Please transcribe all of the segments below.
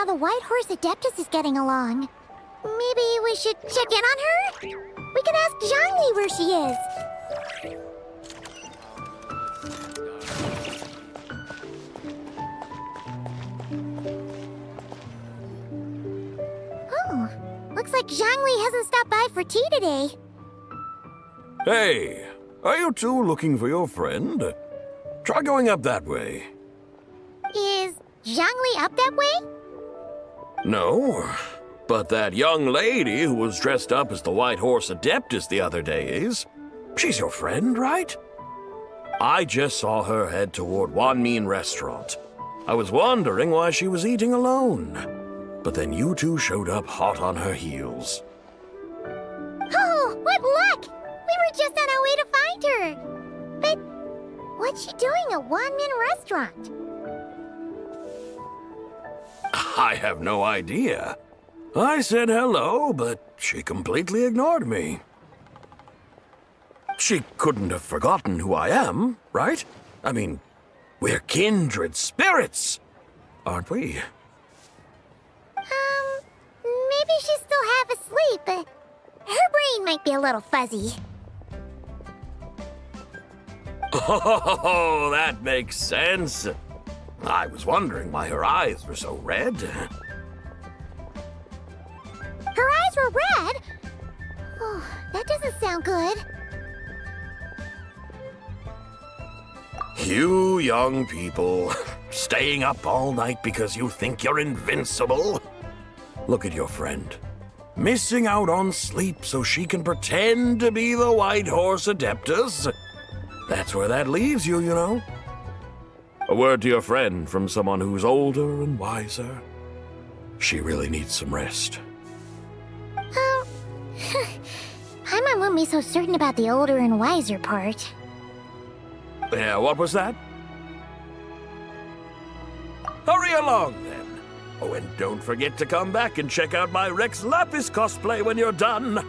how the White Horse Adeptus is getting along. Maybe we should check in on her? We can ask Zhangli where she is. Oh, looks like Zhangli hasn't stopped by for tea today. Hey, are you two looking for your friend? Try going up that way. Is Zhangli up that way? No, but that young lady who was dressed up as the White Horse Adeptus the other day is. She's your friend, right? I just saw her head toward Wanmin Restaurant. I was wondering why she was eating alone. But then you two showed up hot on her heels. Oh, what luck! We were just on our way to find her. But what's she doing at Wanmin Restaurant? I have no idea. I said hello, but she completely ignored me. She couldn't have forgotten who I am, right? I mean, we're kindred spirits, aren't we? Maybe she's still half asleep, but her brain might be a little fuzzy. Oh, that makes sense. I was wondering why her eyes were so red. Her eyes were red? Oh, that doesn't sound good. You young people, staying up all night because you think you're invincible? Look at your friend. Missing out on sleep so she can pretend to be the White Horse Adeptus. That's where that leaves you, you know. A word to your friend from someone who's older and wiser. She really needs some rest. Paimon won't be so certain about the older and wiser part. Yeah, what was that? Hurry along, then. Oh, and don't forget to come back and check out my Rex Lapis cosplay when you're done.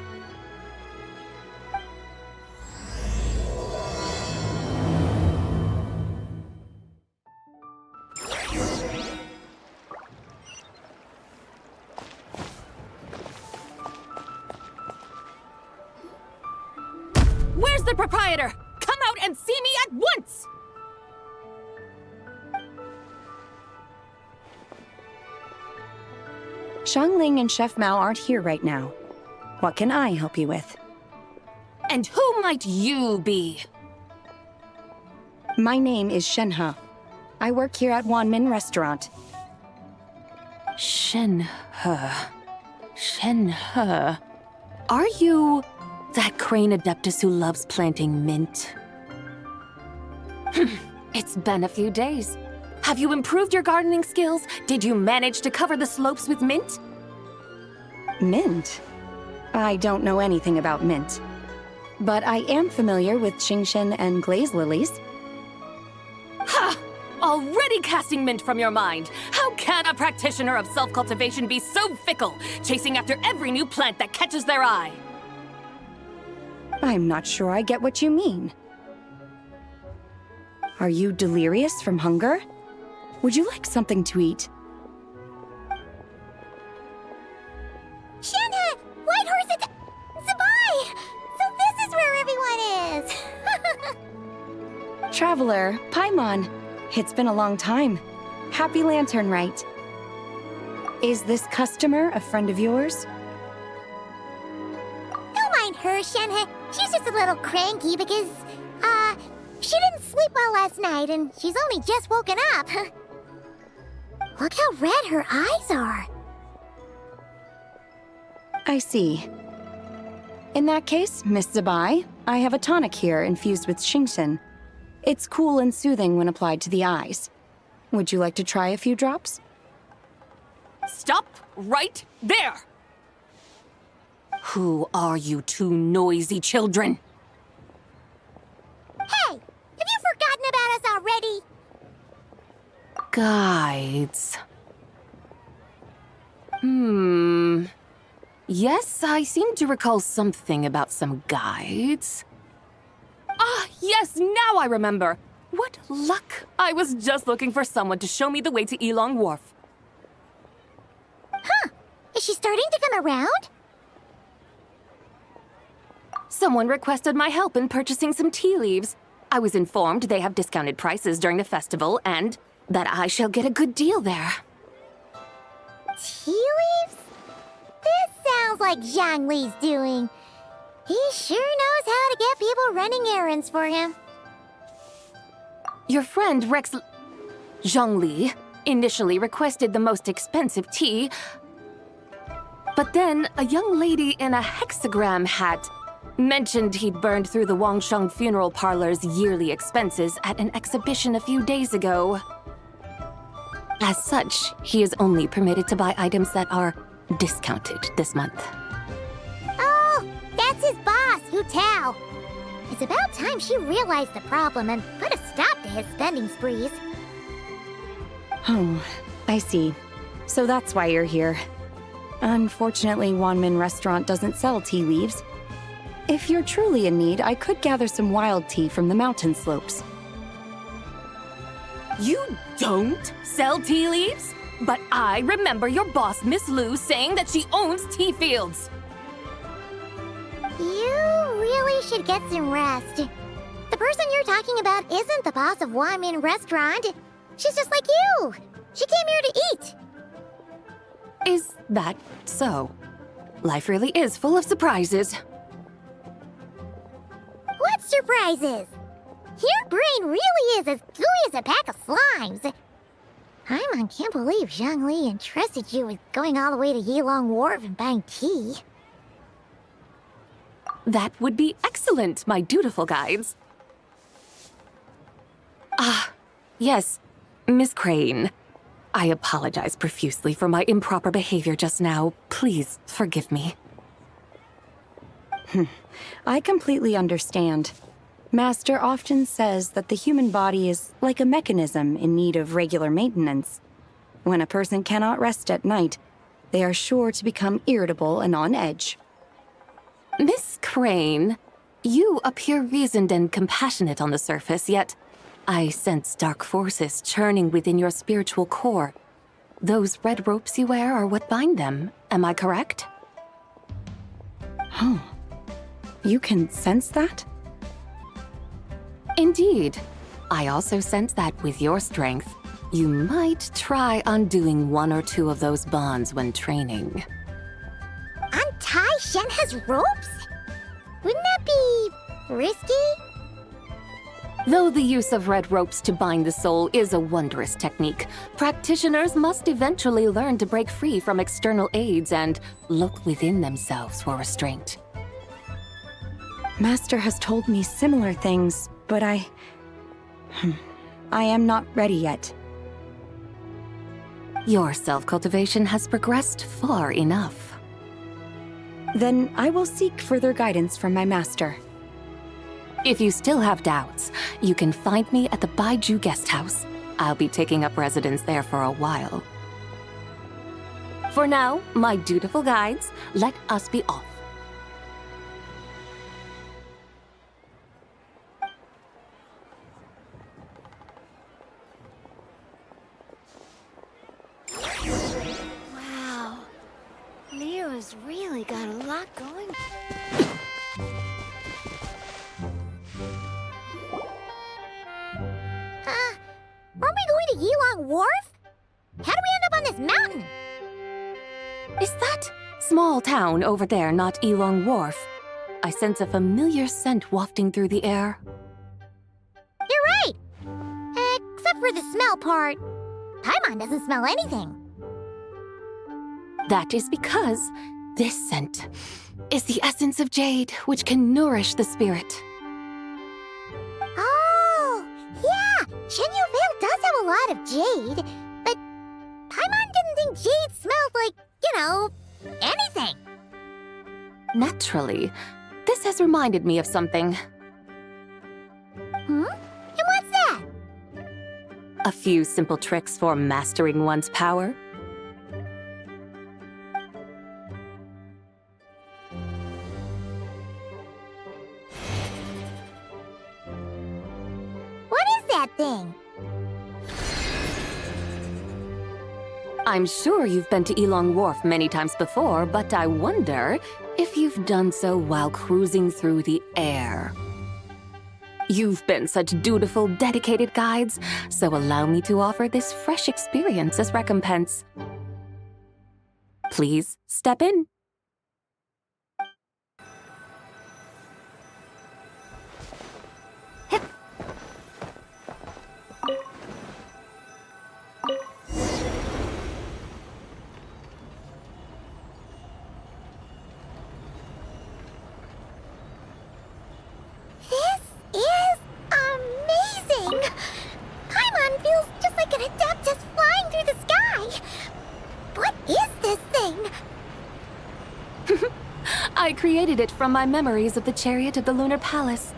Where's the proprietor? Come out and see me at once! Xiangling and Chef Mao aren't here right now. What can I help you with? And who might you be? My name is Shenhe. I work here at Wanmin Restaurant. Shenhe. Shenhe. Are you that crane adeptus who loves planting mint? It's been a few days. Have you improved your gardening skills? Did you manage to cover the slopes with mint? Mint? I don't know anything about mint. But I am familiar with Qingshen and glaze lilies. Ha! Already casting mint from your mind. How can a practitioner of self-cultivation be so fickle, chasing after every new plant that catches their eye? I'm not sure I get what you mean. Are you delirious from hunger? Would you like something to eat? Shenhe! White Horse Zabai! So this is where everyone is! Traveler, Paimon. It's been a long time. Happy Lantern Rite. Is this customer a friend of yours? Don't mind her, Shenhe. She's just a little cranky because, she didn't sleep well last night and she's only just woken up. Look how red her eyes are. I see. In that case, Miss Zabai, I have a tonic here infused with Qingshen. It's cool and soothing when applied to the eyes. Would you like to try a few drops? Stop right there! Who are you two noisy children? Hey! Have you forgotten about us already? Guides. Yes, I seem to recall something about some guides. Ah, yes, now I remember. What luck! I was just looking for someone to show me the way to Elong Wharf. Is she starting to come around? Someone requested my help in purchasing some tea leaves. I was informed they have discounted prices during the festival and that I shall get a good deal there. Tea leaves? This sounds like Zhongli's doing. He sure knows how to get people running errands for him. Your friend Rex Zhongli initially requested the most expensive tea, but then a young lady in a hexagram hat mentioned he'd burned through the Wangsheng Funeral Parlor's yearly expenses at an exhibition a few days ago. As such, he is only permitted to buy items that are discounted this month. Oh, that's his boss, Hu Tao. It's about time she realized the problem and put a stop to his spending sprees. Oh, I see. So that's why you're here. Unfortunately, Wanmin Restaurant doesn't sell tea leaves. If you're truly in need, I could gather some wild tea from the mountain slopes. You don't sell tea leaves? But I remember your boss, Miss Lu, saying that she owns tea fields. You really should get some rest. The person you're talking about isn't the boss of Wanmin Restaurant. She's just like you. She came here to eat. Is that so? Life really is full of surprises. What surprises? Your brain really is as gooey as a pack of slimes. I can't believe Zhongli entrusted you with going all the way to Yilong Wharf and buying tea. That would be excellent, my dutiful guides. Yes, Miss Crane. I apologize profusely for my improper behavior just now. Please forgive me. I completely understand. Master often says that the human body is like a mechanism in need of regular maintenance. When a person cannot rest at night, they are sure to become irritable and on edge. Miss Crane, you appear reasoned and compassionate on the surface, yet I sense dark forces churning within your spiritual core. Those red ropes you wear are what bind them, am I correct? Oh, you can sense that? Indeed. I also sense that with your strength, you might try undoing one or two of those bonds when training. Untie Shenhe's ropes? Wouldn't that be risky? Though the use of red ropes to bind the soul is a wondrous technique, practitioners must eventually learn to break free from external aids and look within themselves for restraint. Master has told me similar things, but I am not ready yet. Your self-cultivation has progressed far enough. Then I will seek further guidance from my master. If you still have doubts, you can find me at the Baiju Guest House. I'll be taking up residence there for a while. For now, my dutiful guides, let us be off. Wow. Leo's really got a lot going. Aren't we going to Yilong Wharf? How do we end up on this mountain? Is that small town over there not Elong Wharf? I sense a familiar scent wafting through the air. You're right! Except for the smell part. Paimon doesn't smell anything. That is because this scent is the essence of jade, which can nourish the spirit. Oh, yeah! Chenyu Vale does have a lot of jade, but Paimon didn't think jade smelled like, anything. Naturally, this has reminded me of something. And what's that? A few simple tricks for mastering one's power. What is that thing? I'm sure you've been to Elong Wharf many times before, but I wonder if you've done so while cruising through the air. You've been such dutiful, dedicated guides, so allow me to offer this fresh experience as recompense. Please step in. I created it from my memories of the chariot of the Lunar Palace.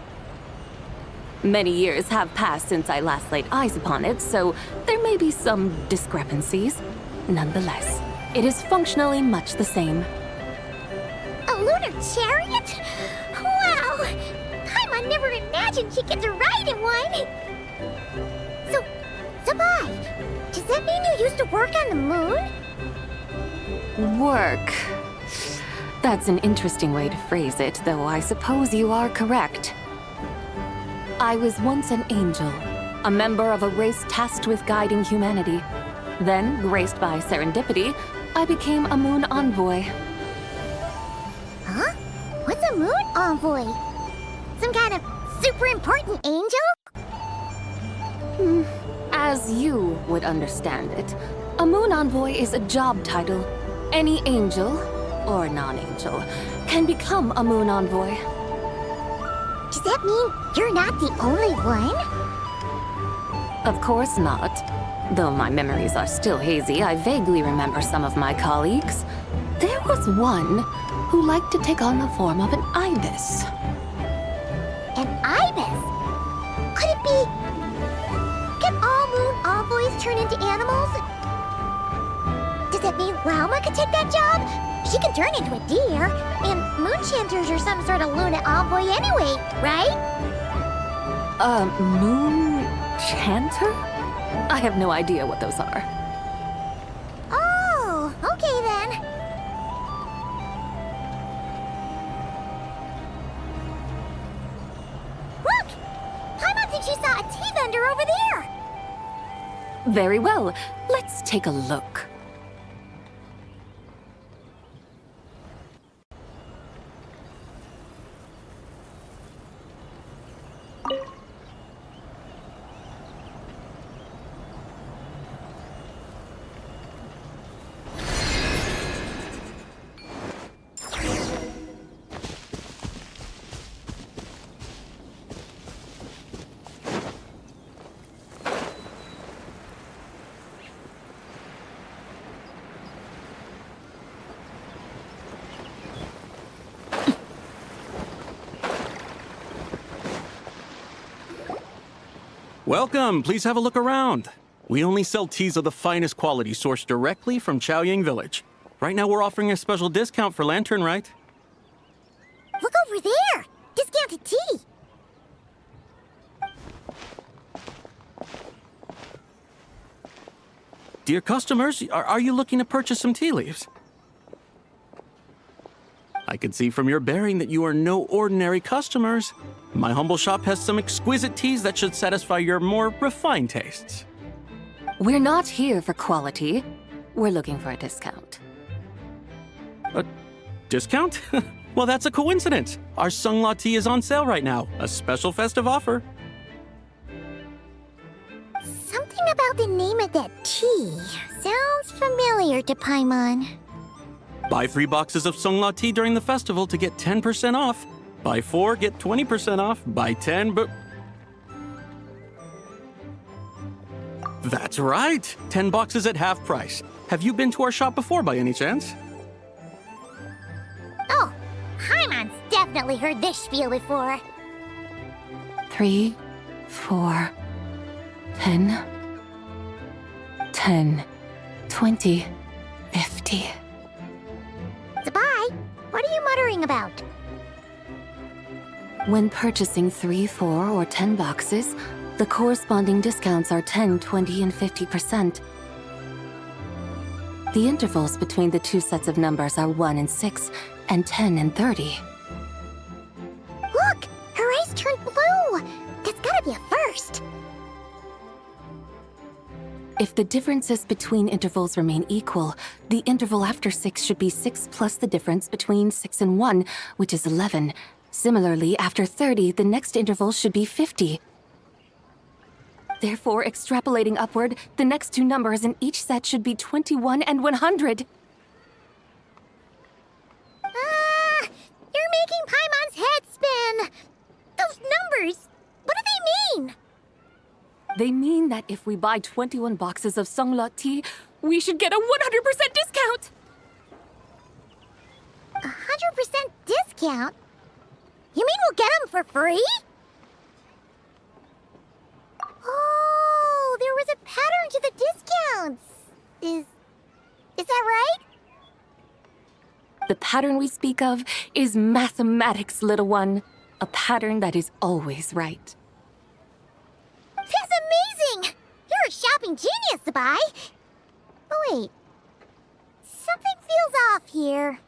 Many years have passed since I last laid eyes upon it, so there may be some discrepancies. Nonetheless, it is functionally much the same. A lunar chariot? Wow! Paimon never imagined she'd get to ride in one! So, Sabai, does that mean you used to work on the moon? Work. That's an interesting way to phrase it, though I suppose you are correct. I was once an angel, a member of a race tasked with guiding humanity. Then, graced by serendipity, I became a moon envoy. Huh? What's a moon envoy? Some kind of super important angel? As you would understand it, a moon envoy is a job title. Any angel, or non-angel, can become a moon envoy. Does that mean you're not the only one? Of course not. Though my memories are still hazy, I vaguely remember some of my colleagues. There was one who liked to take on the form of an ibis. An ibis? Could it be... Can all moon envoys turn into animals? Does that mean Lauma could take that job? She can turn into a deer, and moon chanters are some sort of Luna envoy anyway, right? Moon chanter? I have no idea what those are. Oh, okay then. Look! Paimon thinks she saw a tea vendor over there! Very well. Let's take a look. Welcome, please have a look around. We only sell teas of the finest quality sourced directly from Chaoyang Village. Right now we're offering a special discount for Lantern Rite. Look over there! Discounted tea! Dear customers, are you looking to purchase some tea leaves? I can see from your bearing that you are no ordinary customers. My humble shop has some exquisite teas that should satisfy your more refined tastes. We're not here for quality. We're looking for a discount. A discount? Well, that's a coincidence. Our Sunglaw tea is on sale right now. A special festive offer. Something about the name of that tea sounds familiar to Paimon. Buy 3 boxes of Sunglaw tea during the festival to get 10% off. Buy 4, get 20% off. Buy 10, but... That's right! 10 boxes at half price. Have you been to our shop before by any chance? Oh, Paimon's definitely heard this spiel before. 3, 4, 10, 10, 20, 50. Sabai, what are you muttering about? When purchasing 3, 4, or 10 boxes, the corresponding discounts are 10, 20, and 50%. The intervals between the two sets of numbers are 1 and 6, and 10 and 30. Look! Her eyes turned blue! That's gotta be a first! If the differences between intervals remain equal, the interval after 6 should be 6 plus the difference between 6 and 1, which is 11. Similarly, after 30, the next interval should be 50. Therefore, extrapolating upward, the next two numbers in each set should be 21 and 100. You're making Paimon's head spin! Those numbers, what do they mean? They mean that if we buy 21 boxes of Songlot tea, we should get a 100% discount! 100% discount? You mean we'll get them for free? Oh, there was a pattern to the discounts. Is that right? The pattern we speak of is mathematics, little one. A pattern that is always right. That's amazing! You're a shopping genius, Sabai. Oh, wait. Something feels off here.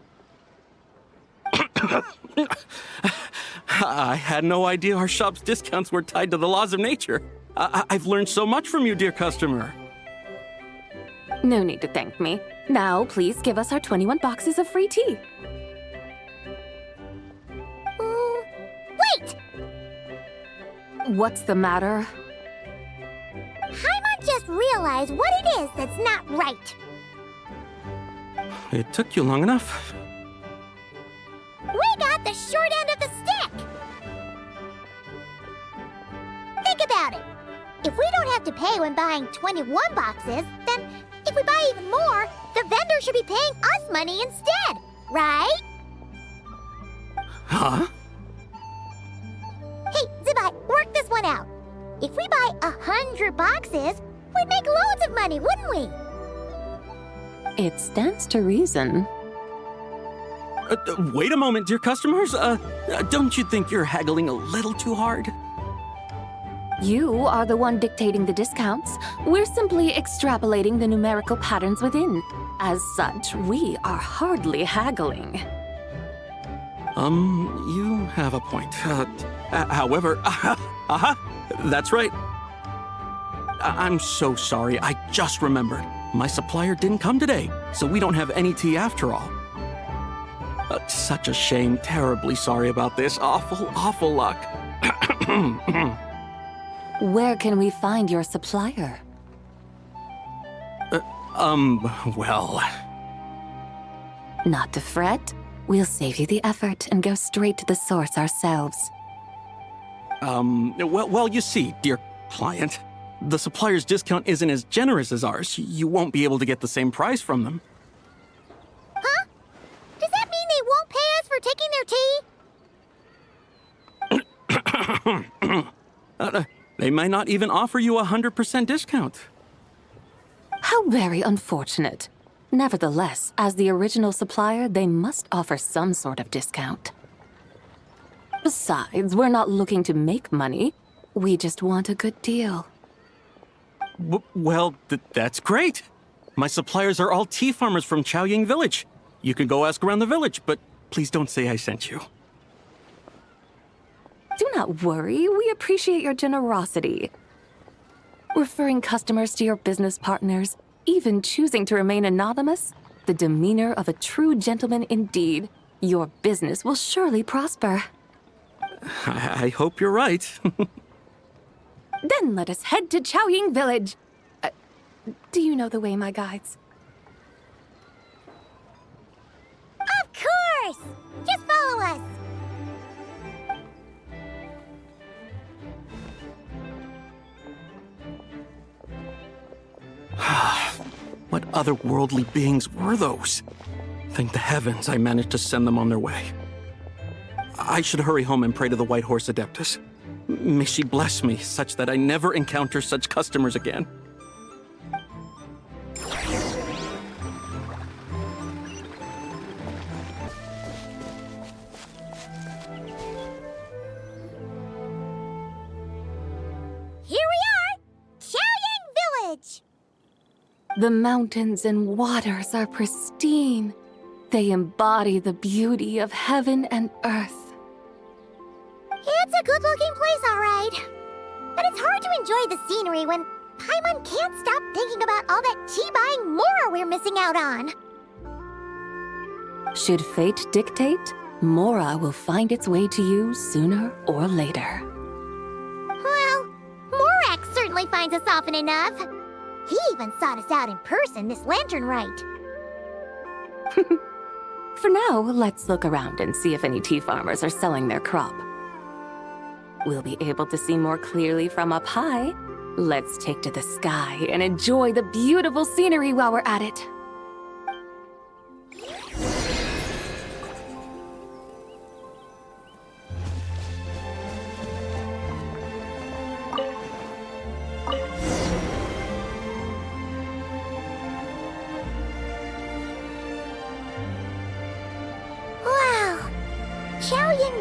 I had no idea our shop's discounts were tied to the laws of nature. I've learned so much from you, dear customer. No need to thank me. Now, please give us our 21 boxes of free tea. Wait! What's the matter? Paimon just realized what it is that's not right. It took you long enough. We got the short end of the stick! Think about it. If we don't have to pay when buying 21 boxes, then if we buy even more, the vendor should be paying us money instead, right? Huh? Hey, Zibai, work this one out. If we buy 100 boxes, we'd make loads of money, wouldn't we? It stands to reason. Wait a moment, dear customers. Don't you think you're haggling a little too hard? You are the one dictating the discounts. We're simply extrapolating the numerical patterns within. As such, we are hardly haggling. You have a point. However, that's right. I'm so sorry. I just remembered. My supplier didn't come today, so we don't have any tea after all. Such a shame. Terribly sorry about this. Awful luck. Where can we find your supplier? Well... Not to fret. We'll save you the effort and go straight to the source ourselves. Well, you see, dear client, the supplier's discount isn't as generous as ours. You won't be able to get the same price from them. Huh? Does that mean they won't pay us for taking their tea? They might not even offer you a 100% discount. How very unfortunate. Nevertheless, as the original supplier, they must offer some sort of discount. Besides, we're not looking to make money. We just want a good deal. Well, that's great. My suppliers are all tea farmers from Chaoying Village. You can go ask around the village, but please don't say I sent you. Do not worry, we appreciate your generosity. Referring customers to your business partners, even choosing to remain anonymous, the demeanor of a true gentleman indeed. Your business will surely prosper. I hope you're right. Then let us head to Chaoying Village. Do you know the way, my guides? Of course! Just follow us! What otherworldly beings were those? Thank the heavens I managed to send them on their way. I should hurry home and pray to the White Horse Adeptus. May she bless me such that I never encounter such customers again. Here we are! Chaoying Village! The mountains and waters are pristine. They embody the beauty of heaven and earth. It's a good-looking place, all right. But it's hard to enjoy the scenery when Paimon can't stop thinking about all that tea-buying Mora we're missing out on. Should fate dictate, Mora will find its way to you sooner or later. Well, Morak certainly finds us often enough. He even sought us out in person this lantern rite. For now, let's look around and see if any tea farmers are selling their crop. We'll be able to see more clearly from up high. Let's take to the sky and enjoy the beautiful scenery while we're at it.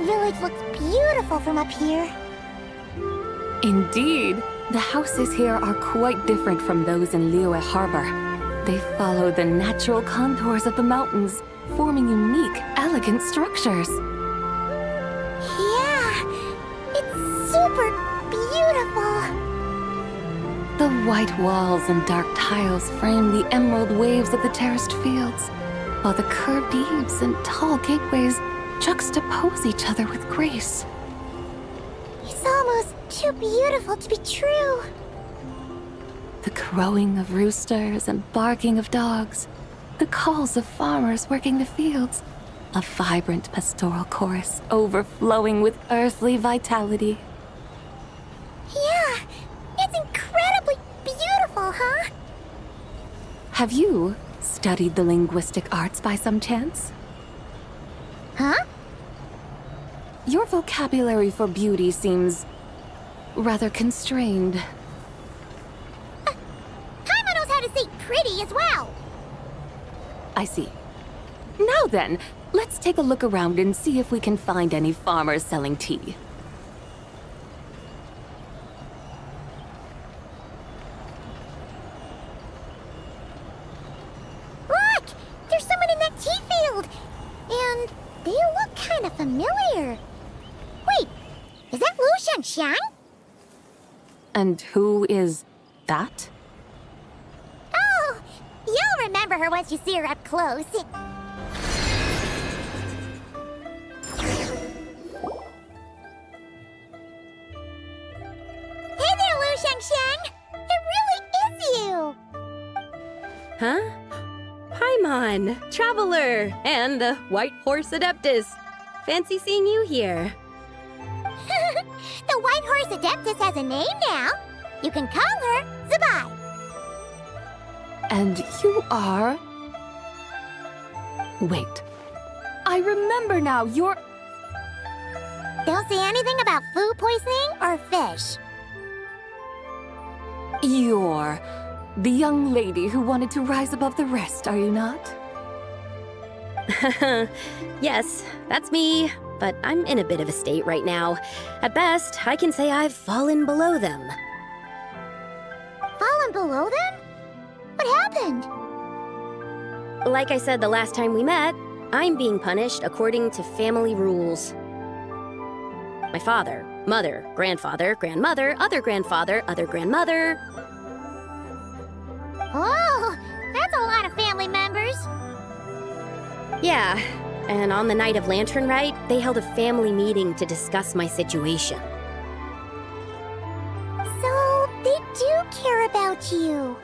Village looks beautiful from up here. Indeed, the houses here are quite different from those in Liyue Harbor. They follow the natural contours of the mountains, forming unique, elegant structures. Yeah, it's super beautiful. The white walls and dark tiles frame the emerald waves of the terraced fields, while the curved eaves and tall gateways juxtapose each other with grace. It's almost too beautiful to be true. The crowing of roosters and barking of dogs, the calls of farmers working the fields, a vibrant pastoral chorus overflowing with earthly vitality. Yeah, it's incredibly beautiful, huh? Have you studied the linguistic arts by some chance? Huh? Your vocabulary for beauty seems rather constrained. Paimon knows how to say pretty as well. I see. Now then, let's take a look around and see if we can find any farmers selling tea. Look! There's someone in that tea field! And they look kind of familiar. Wait, is that Lu Xiangxiang? And who is that? Oh, you'll remember her once you see her up close. Hey there, Lu Xiangxiang! It really is you! Huh? Paimon, Traveler, and the White Horse Adeptus. Fancy seeing you here. The White Horse Adeptus has a name now. You can call her Zabai. And you are... Wait. I remember now, you're... Don't say anything about food poisoning or fish. You're the young lady who wanted to rise above the rest, are you not? Yes, that's me, but I'm in a bit of a state right now. At best, I can say I've fallen below them. Fallen below them? What happened? Like I said the last time we met, I'm being punished according to family rules. My father, mother, grandfather, grandmother, other grandfather, other grandmother. Oh, that's a lot of family members. Yeah, and on the night of Lantern Rite, they held a family meeting to discuss my situation. So, they do care about you.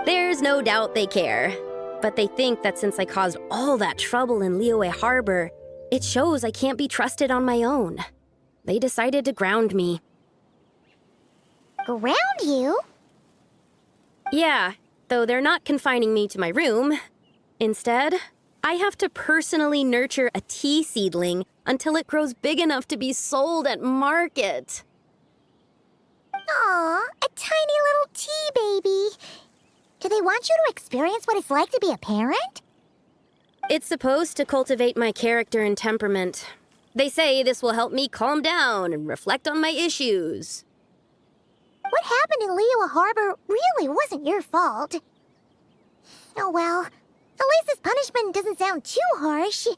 There's no doubt they care. But they think that since I caused all that trouble in Liyue Harbor, it shows I can't be trusted on my own. They decided to ground me. Ground you? Yeah, though they're not confining me to my room. Instead, I have to personally nurture a tea seedling until it grows big enough to be sold at market. Aw, a tiny little tea baby. Do they want you to experience what it's like to be a parent? It's supposed to cultivate my character and temperament. They say this will help me calm down and reflect on my issues. What happened in Liyue Harbor really wasn't your fault. Oh well, at least this punishment doesn't sound too harsh. So,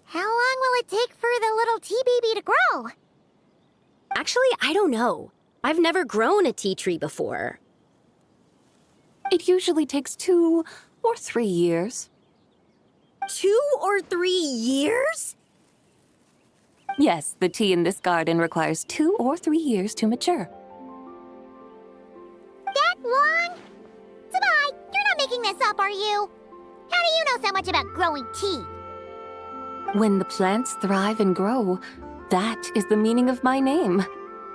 how long will it take for the little tea baby to grow? Actually, I don't know. I've never grown a tea tree before. It usually takes 2 or 3 years. 2 or 3 years? Yes, the tea in this garden requires 2 or 3 years to mature. That long? Sabai, you're not making this up, are you? How do you know so much about growing tea? When the plants thrive and grow, that is the meaning of my name.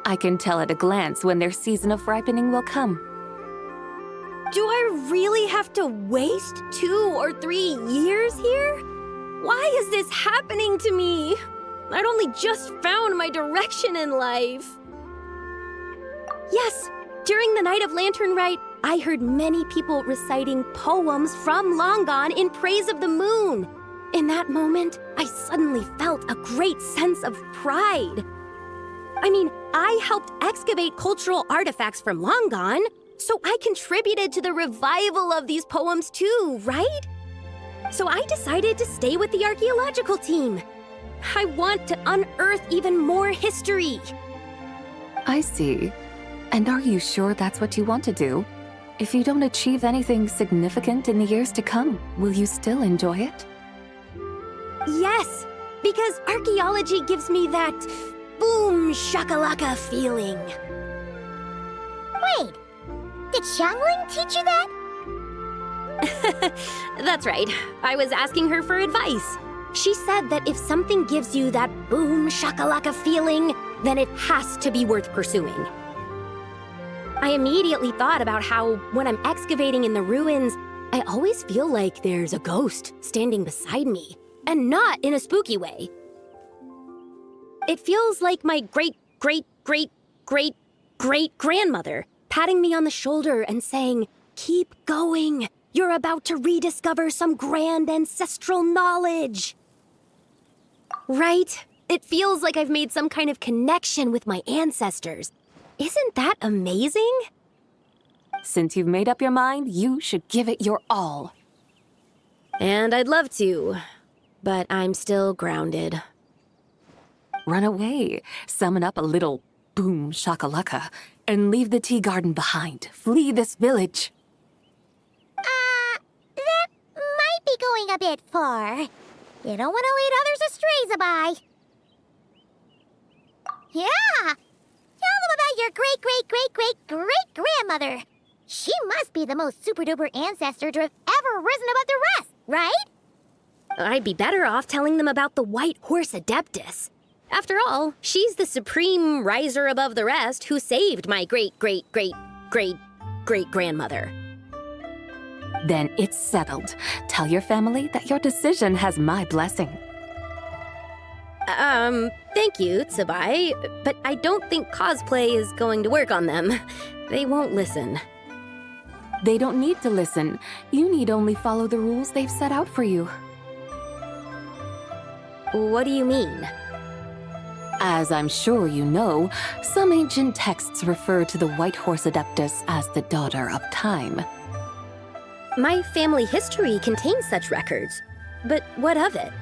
I can tell at a glance when their season of ripening will come. Do I really have to waste 2 or 3 years here? Why is this happening to me? I'd only just found my direction in life. Yes, during the Night of Lantern Rite, I heard many people reciting poems from long gone in praise of the moon. In that moment, I suddenly felt a great sense of pride. I mean, I helped excavate cultural artifacts from long gone, so I contributed to the revival of these poems too, right? So I decided to stay with the archaeological team. I want to unearth even more history. I see. And are you sure that's what you want to do? If you don't achieve anything significant in the years to come, will you still enjoy it? Yes, because archaeology gives me that boom shakalaka feeling. Wait, did Xiangling teach you that? That's right. I was asking her for advice. She said that if something gives you that boom shakalaka feeling, then it has to be worth pursuing. I immediately thought about how when I'm excavating in the ruins, I always feel like there's a ghost standing beside me, and not in a spooky way. It feels like my great-great-great-great-great-grandmother patting me on the shoulder and saying, "Keep going. You're about to rediscover some grand ancestral knowledge." Right? It feels like I've made some kind of connection with my ancestors. Isn't that amazing? Since you've made up your mind, you should give it your all. And I'd love to, but I'm still grounded. Run away, summon up a little boom shakalaka, and leave the tea garden behind. Flee this village. That might be going a bit far. You don't want to lead others astray, Sabai. Yeah! Tell them about your great-great-great-great-great-grandmother. She must be the most super-duper ancestor to have ever risen above the rest, right? I'd be better off telling them about the White Horse Adeptus. After all, she's the supreme riser above the rest who saved my great-great-great-great-great-grandmother. Then it's settled. Tell your family that your decision has my blessing. Thank you, Tsubai, but I don't think cosplay is going to work on them. They won't listen. They don't need to listen. You need only follow the rules they've set out for you. What do you mean? As I'm sure you know, some ancient texts refer to the White Horse Adeptus as the Daughter of Time. My family history contains such records, but what of it?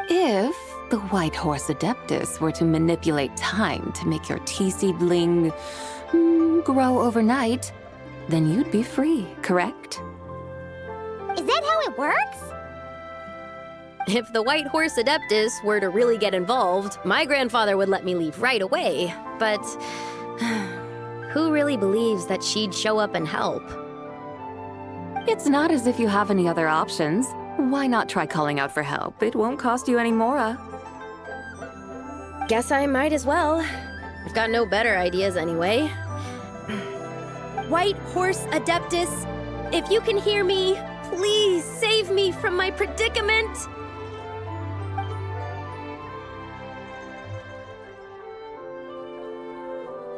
If the White Horse Adeptus were to manipulate time to make your tea seedling grow overnight, then you'd be free, correct? Is that how it works? If the White Horse Adeptus were to really get involved, my grandfather would let me leave right away. But who really believes that she'd show up and help? It's not as if you have any other options. Why not try calling out for help? It won't cost you any more. Guess I might as well. I've got no better ideas anyway. White Horse Adeptus, if you can hear me, please save me from my predicament.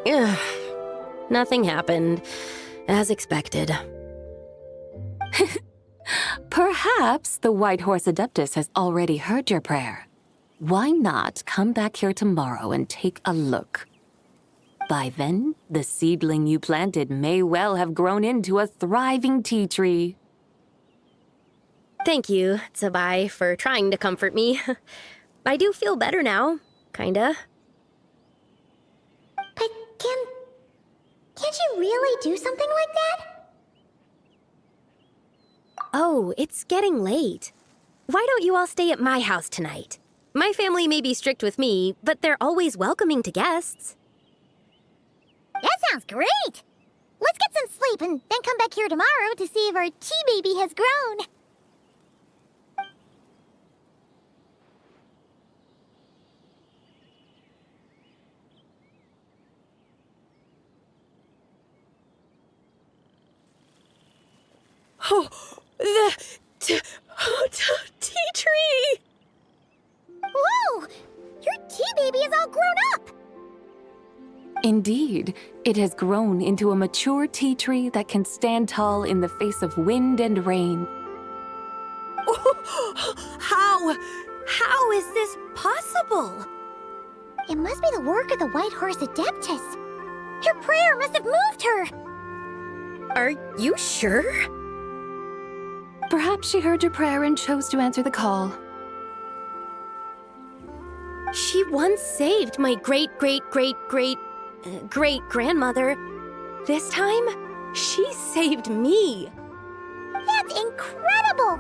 Ugh. Nothing happened, as expected. Perhaps the White Horse Adeptus has already heard your prayer. Why not come back here tomorrow and take a look? By then, the seedling you planted may well have grown into a thriving tea tree. Thank you, Tsabai, for trying to comfort me. I do feel better now, kinda. But can't you really do something like that? Oh, it's getting late. Why don't you all stay at my house tonight? My family may be strict with me, but they're always welcoming to guests. That sounds great! Let's get some sleep and then come back here tomorrow to see if our tea baby has grown. Oh, the tea tree! Whoa! Your tea baby is all grown up! Indeed, it has grown into a mature tea tree that can stand tall in the face of wind and rain. How is this possible? It must be the work of the White Horse Adeptus. Your prayer must have moved her. Are you sure? Perhaps she heard your prayer and chose to answer the call. She once saved my great-great-great-great-great-grandmother. This time, she saved me. That's incredible!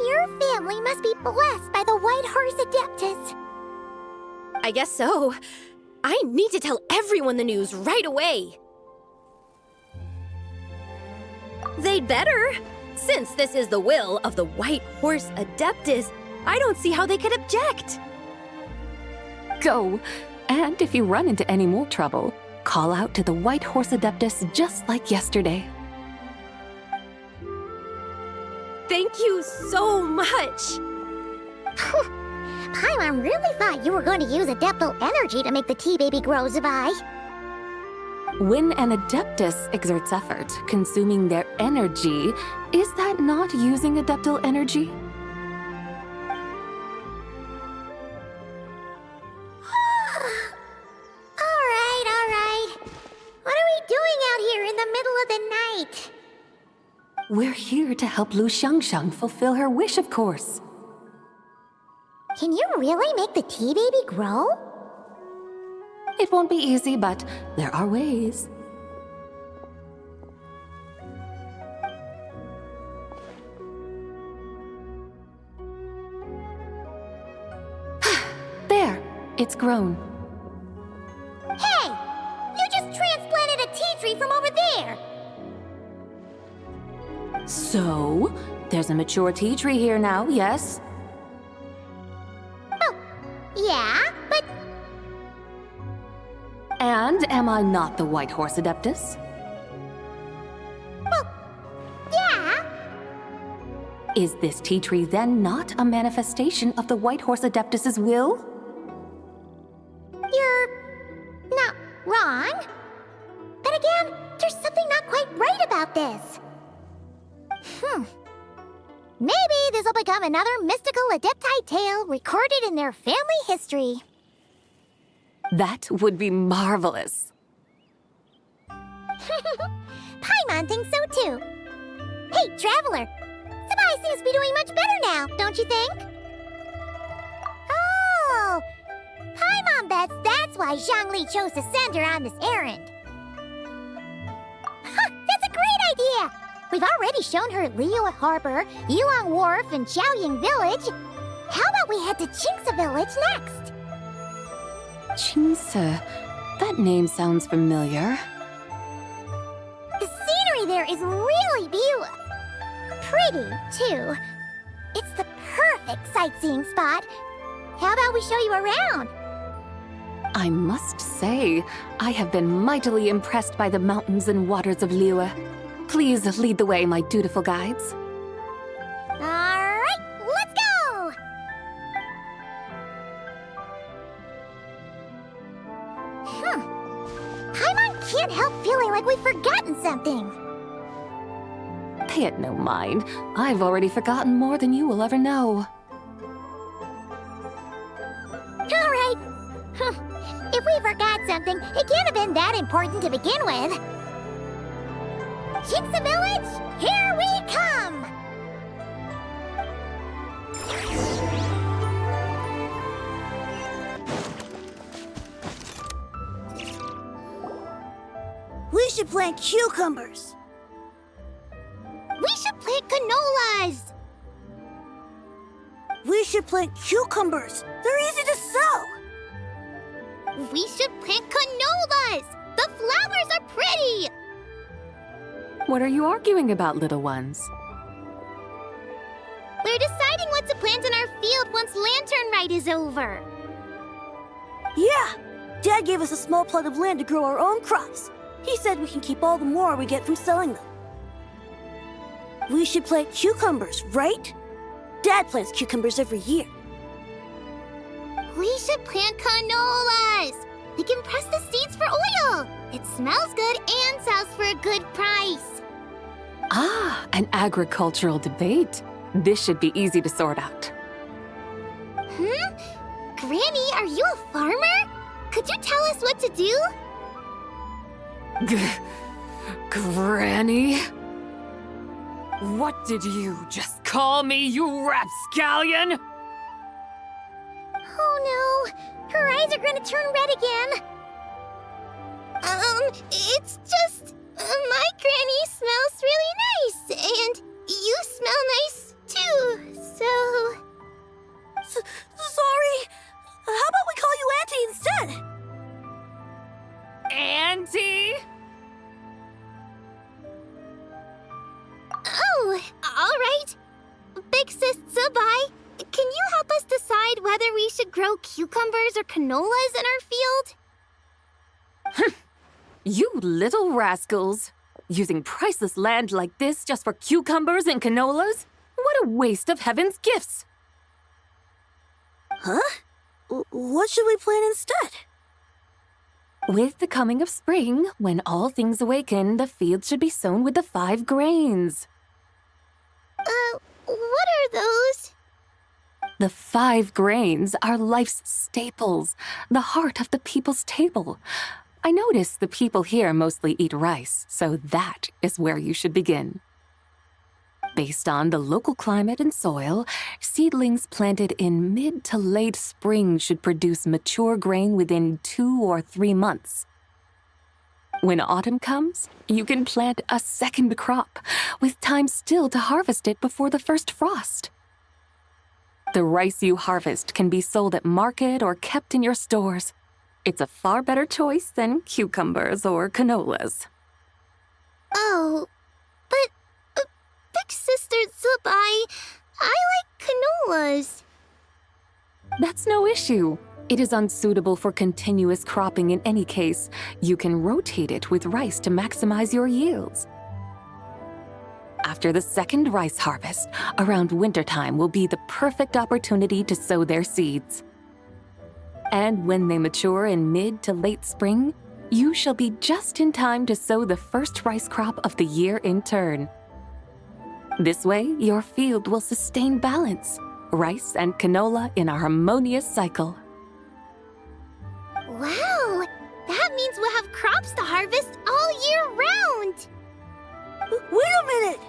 Your family must be blessed by the White Horse Adeptus. I guess so. I need to tell everyone the news right away. They'd better. Since this is the will of the White Horse Adeptus, I don't see how they could object. Go! And if you run into any more trouble, call out to the White Horse Adeptus just like yesterday. Thank you so much! Paimon really thought you were going to use Adeptal energy to make the tea baby grow, Zabai. When an Adeptus exerts effort, consuming their energy, is that not using Adeptal energy? Alright. What are we doing out here in the middle of the night? We're here to help Lu Xiangxiang fulfill her wish, of course. Can you really make the tea baby grow? It won't be easy, but there are ways. There, it's grown. Hey! You just transplanted a tea tree from over there! So, there's a mature tea tree here now, yes? Oh, yeah, but And am I not the White Horse Adeptus? well, yeah. Is this tea tree then not a manifestation of the White Horse Adeptus's will? You're not wrong. But again, there's something not quite right about this. Maybe this will become another mystical Adepti tale recorded in their family history. That would be marvelous. Paimon thinks so too. Hey, Traveler! Sabai seems to be doing much better now, don't you think? Oh! Paimon bets that's why Zhongli chose to send her on this errand. That's a great idea! We've already shown her Liyue Harbor, Yulong Wharf, and Xiaoying Village. How about we head to Qingce Village next? Qingce. That name sounds familiar. The scenery there is really pretty, too. It's the perfect sightseeing spot. How about we show you around? I must say, I have been mightily impressed by the mountains and waters of Liyue. Please lead the way, my dutiful guides. All right, let's go! Paimon can't help feeling like we've forgotten something. Pay it no mind. I've already forgotten more than you will ever know. All right, If we forgot something, it can't have been that important to begin with. Jinxa Village, here we come! We should plant cucumbers. We should plant canolas! We should plant cucumbers. They're easy to sow. We should plant canolas! The flowers are pretty! What are you arguing about, little ones? We're deciding what to plant in our field once Lantern Rite is over. Yeah, Dad gave us a small plot of land to grow our own crops. He said we can keep all the more we get from selling them. We should plant cucumbers, right? Dad plants cucumbers every year. We should plant canolas! We can press the seeds for oil! It smells good and sells for a good price. Ah, an agricultural debate. This should be easy to sort out. Granny, are you a farmer? Could you tell us what to do? Granny? What did you just call me, you rapscallion? Oh no, her eyes are gonna turn red again. It's just, my granny smells really nice, and you smell nice too, so... Sorry. How about we call you Auntie instead? Auntie? Oh, all right. Big Sis Zubai, can you help us decide whether we should grow cucumbers or canolas in our field? You little rascals! Using priceless land like this just for cucumbers and canolas? What a waste of heaven's gifts! Huh? What should we plant instead? With the coming of spring, when all things awaken, the field should be sown with the 5 grains. What are those? The 5 grains are life's staples, the heart of the people's table. I notice the people here mostly eat rice, so that is where you should begin. Based on the local climate and soil, seedlings planted in mid to late spring should produce mature grain within 2 or 3 months. When autumn comes, you can plant a second crop, with time still to harvest it before the first frost. The rice you harvest can be sold at market or kept in your stores. It's a far better choice than cucumbers or canolas. Oh, but Big Sister Zubai, I like canolas. That's no issue. It is unsuitable for continuous cropping in any case. You can rotate it with rice to maximize your yields. After the second rice harvest, around wintertime will be the perfect opportunity to sow their seeds. And when they mature in mid to late spring, you shall be just in time to sow the first rice crop of the year in turn. This way, your field will sustain balance, rice and canola in a harmonious cycle. Wow, that means we'll have crops to harvest all year round. Wait a minute!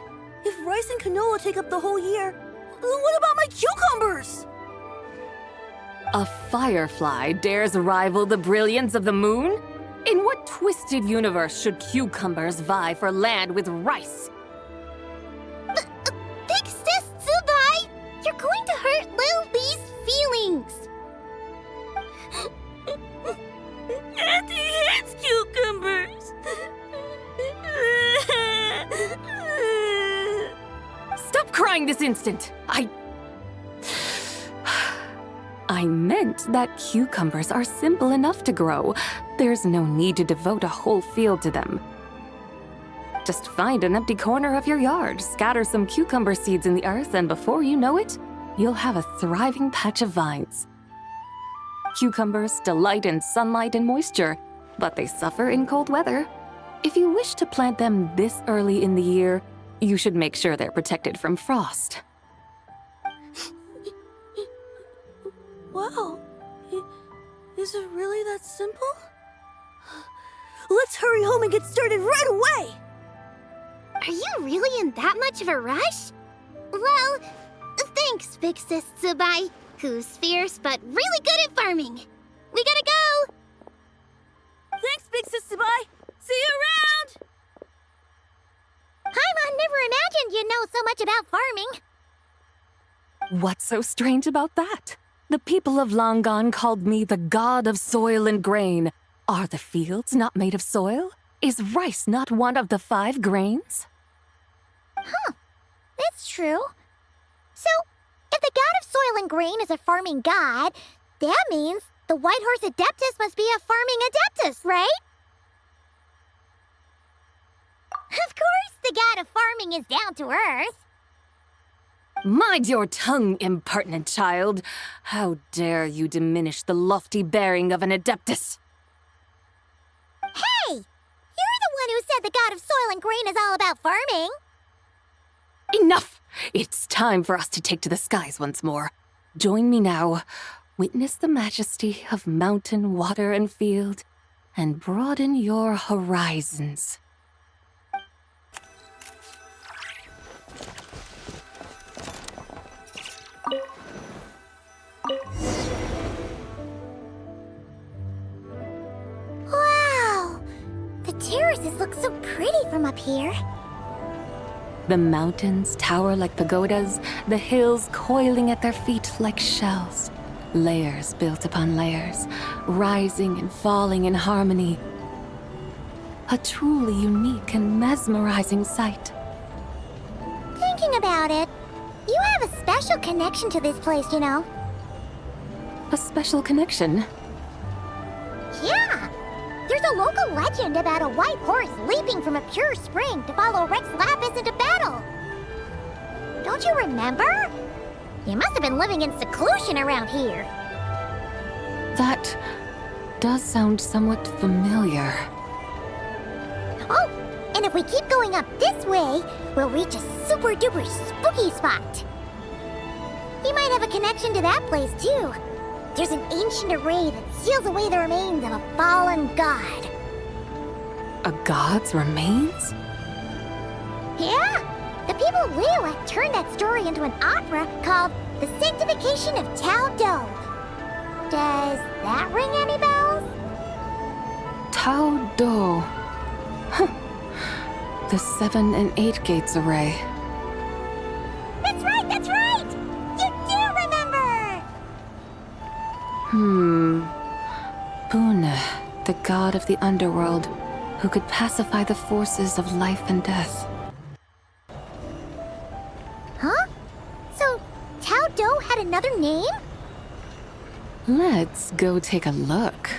If rice and canola take up the whole year, what about my cucumbers? A firefly dares rival the brilliance of the moon? In what twisted universe should cucumbers vie for land with rice? Big Sis Zubai, you're going to hurt Lil Lee's feelings. Auntie hates cucumbers. Stop crying this instant! I meant that cucumbers are simple enough to grow. There's no need to devote a whole field to them. Just find an empty corner of your yard, scatter some cucumber seeds in the earth, and before you know it, you'll have a thriving patch of vines. Cucumbers delight in sunlight and moisture, but they suffer in cold weather. If you wish to plant them this early in the year, you should make sure they're protected from frost. Wow. Is it really that simple? Let's hurry home and get started right away! Are you really in that much of a rush? Well, thanks, Big Sis Tsubai, who's fierce but really good at farming. We gotta go! Thanks, Big Sis Tsubai! See you around! Paimon never imagined you'd know so much about farming. What's so strange about that? The people of long gone called me the god of soil and grain. Are the fields not made of soil? Is rice not one of the 5 grains? Huh. That's true. So, if the god of soil and grain is a farming god, that means the White Horse Adeptus must be a farming adeptus, right? Of course the god of farming is down to earth. Mind your tongue, impertinent child. How dare you diminish the lofty bearing of an adeptus? Hey! You're the one who said the god of soil and grain is all about farming. Enough! It's time for us to take to the skies once more. Join me now. Witness the majesty of mountain, water, and field, and broaden your horizons. Wow! The terraces look so pretty from up here. The mountains tower like pagodas, the hills coiling at their feet like shells. Layers built upon layers, rising and falling in harmony. A truly unique and mesmerizing sight. Thinking about it, you have a special connection to this place, you know. A special connection. Yeah! There's a local legend about a white horse leaping from a pure spring to follow Rex Lapis into battle. Don't you remember? You must have been living in seclusion around here. That does sound somewhat familiar. Oh, and if we keep going up this way, we'll reach a super duper spooky spot. You might have a connection to that place too. There's an ancient array that seals away the remains of a fallen god. A god's remains? Yeah! The people of Liyue turned that story into an opera called The Sanctification of Tao Do. Does that ring any bells? Tao Do. Huh. The 7 and 8 gates array. That's right, that's right! You do remember! Bune, the god of the underworld, who could pacify the forces of life and death. Huh? So, Tao Do had another name? Let's go take a look.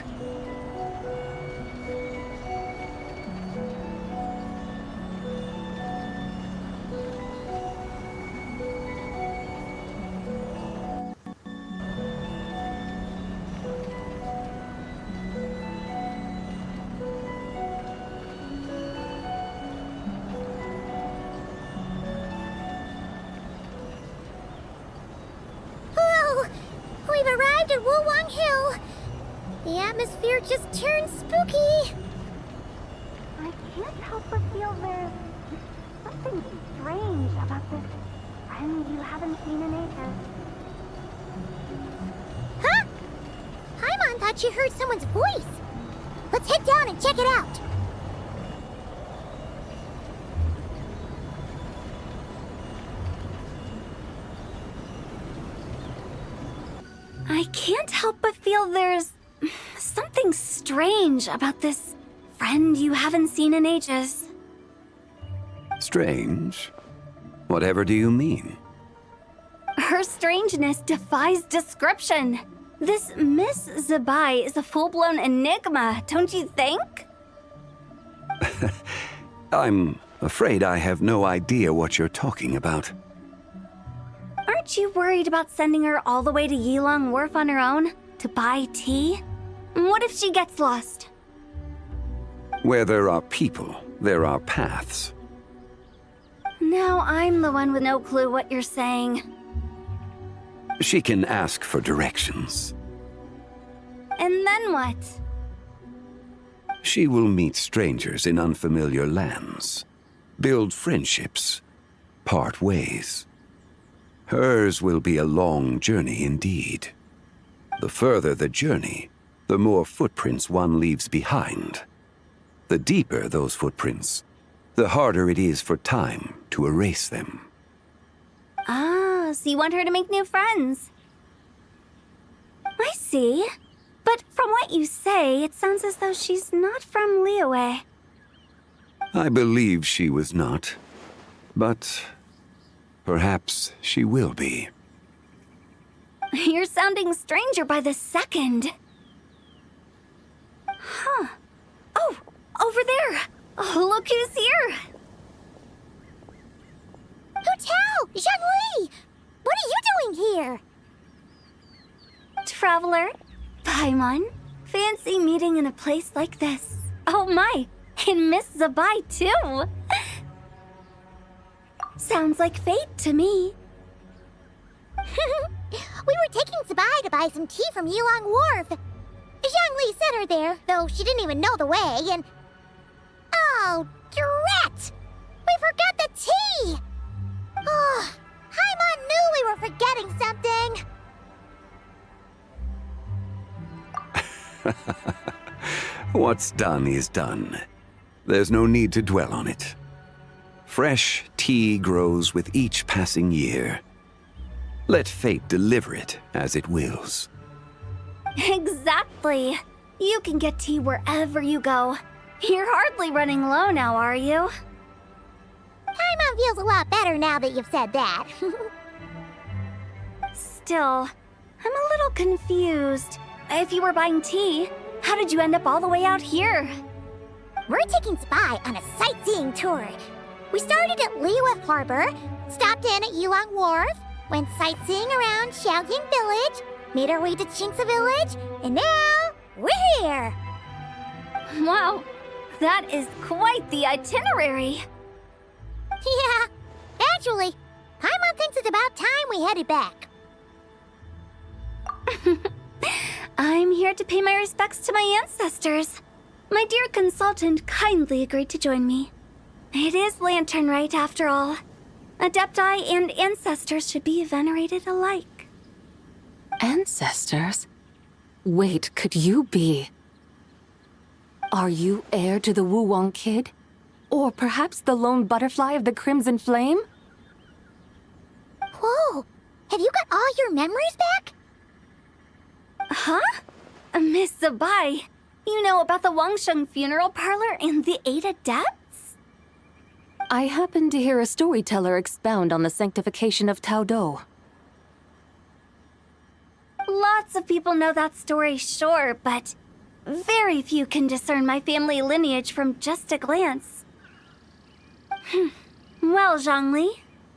We've arrived at Wulwang Hill. The atmosphere just turned spooky. I can't help but feel there's something strange about this friend you haven't seen in ages. Huh? Paimon thought she heard someone's voice. Let's head down and check it out. I can't help but feel there's something strange about this friend you haven't seen in ages. Strange? Whatever do you mean? Her strangeness defies description. This Miss Zabai is a full-blown enigma, don't you think? I'm afraid I have no idea what you're talking about. Aren't you worried about sending her all the way to Yilong Wharf on her own to buy tea? What if she gets lost? Where there are people, there are paths. Now I'm the one with no clue what you're saying. She can ask for directions. And then what? She will meet strangers in unfamiliar lands, build friendships, part ways. Hers will be a long journey indeed. The further the journey, the more footprints one leaves behind. The deeper those footprints, the harder it is for time to erase them. Ah, so you want her to make new friends. I see. But from what you say, it sounds as though she's not from Liyue. I believe she was not, but perhaps she will be. You're sounding stranger by the second. Huh. Oh, over there. Oh, look who's here. Hotel! Zhongli! What are you doing here? Traveler, Paimon, fancy meeting in a place like this. Oh my, and Miss Zabai too. Sounds like fate to me. We were taking Zabai to buy some tea from Yulong Wharf. Zhongli sent her there, though she didn't even know the way, and... Oh, drat! We forgot the tea! Oh, Paimon knew we were forgetting something! What's done is done. There's no need to dwell on it. Fresh tea grows with each passing year. Let fate deliver it as it wills. Exactly. You can get tea wherever you go. You're hardly running low now, are you? Paimon feels a lot better now that you've said that. Still, I'm a little confused. If you were buying tea, how did you end up all the way out here? We're taking Zabai on a sightseeing tour. We started at Liyue Harbor, stopped in at Yulong Wharf, went sightseeing around Xiaoying Village, made our way to Qingce Village, and now we're here! Wow, that is quite the itinerary. Yeah, actually, Paimon thinks it's about time we headed back. I'm here to pay my respects to my ancestors. My dear consultant kindly agreed to join me. It is Lantern Rite, after all. Adepti and ancestors should be venerated alike. Ancestors? Wait, could you be? Are you heir to the Wu-Wong kid? Or perhaps the lone butterfly of the Crimson Flame? Whoa, have you got all your memories back? Huh? Miss Zabai, you know about the Wangsheng funeral parlor and the 8 adepts? I happened to hear a storyteller expound on the sanctification of Taodo. Lots of people know that story, sure, but very few can discern my family lineage from just a glance. Well, Zhongli,